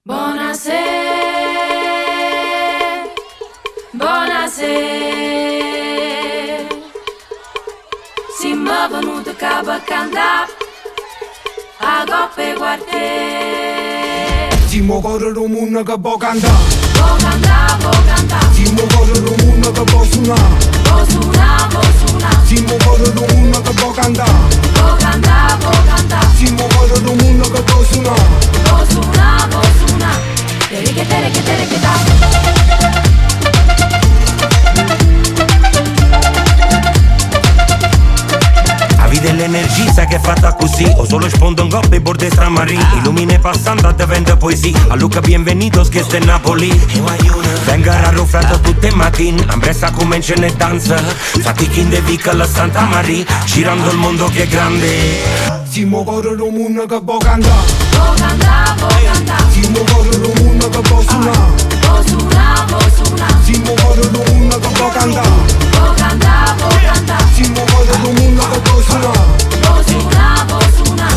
Buonasera, buonasera. Siamo venuti qua per cantare a coppe quartiere. Siamo corre lo mondo che può cantare. Può cantare, può cantare. Siamo corre lo mondo che può suonare. Può suonare, può suonare. Siamo corre lo mondo che può cantare. Può cantare, può cantare. Siamo corre lo mondo che può suonare. Può suonare, può suonare. Tere che da. Avi dell'energia, sai che è fatta così. O solo spondo un gobbe e borde stramarini. Illumine passando a vende poesia. A Luca bienvenidos che sta Napoli. Venga raro freddo tutte mattine. Ambressa come in cene danza. Fatichi in de la Santa Maria. Girando il mondo che è grande. Siamo corre lo mondo che può cantare. Può cantare, può cantare. Siamo corre lo mondo che può suonare. Può suonare, può suonare. Siamo corre lo mondo che può cantare. Può cantare, può cantare. Siamo corre lo mondo che può suonare. Può suonare, può suonare.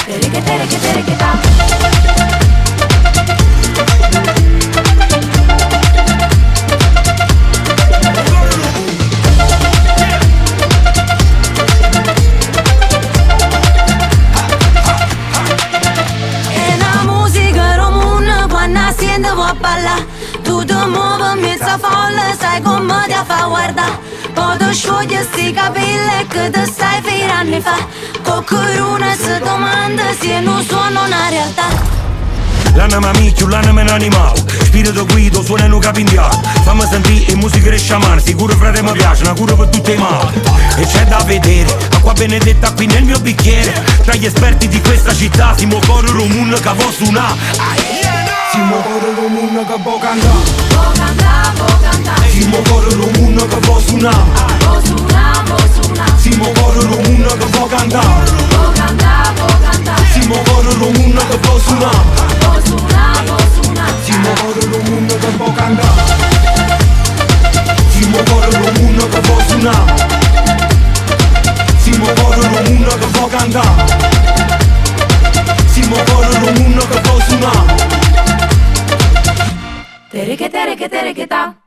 Tere che da. Siendo vuoi ballare, tu ti muovi mezza folla, sai come ti fa guardare. Poi ti sciogli sti capelli che ti stai fino anni fa. Qualcuno si domanda se non sono una realtà. L'anima micchio, l'anima è un animale. Spirito guido, suona in un capo indiano. Fammi sentire musica e sciamano. Sicuro frate mi piace, una cura per tutti i mali. E c'è da vedere, acqua benedetta qui nel mio bicchiere. Tra gli esperti di questa città, siamo corre un mondo che può suonare. Siamo corre lo mondo che può cantare. Può cantare, può cantare. Siamo corre lo mondo che può suonare. Può suonare, può suonare. Siamo corre lo mondo che può cantare. Può cantare, può cantare. Siamo corre lo mondo che può suonare. Può suonare, può suonare. Siamo corre lo mondo che può cantare. Siamo corre lo mondo che può suonare. Siamo corre lo mondo che può cantare. Siamo corre lo mondo che può suonare. Tere che da.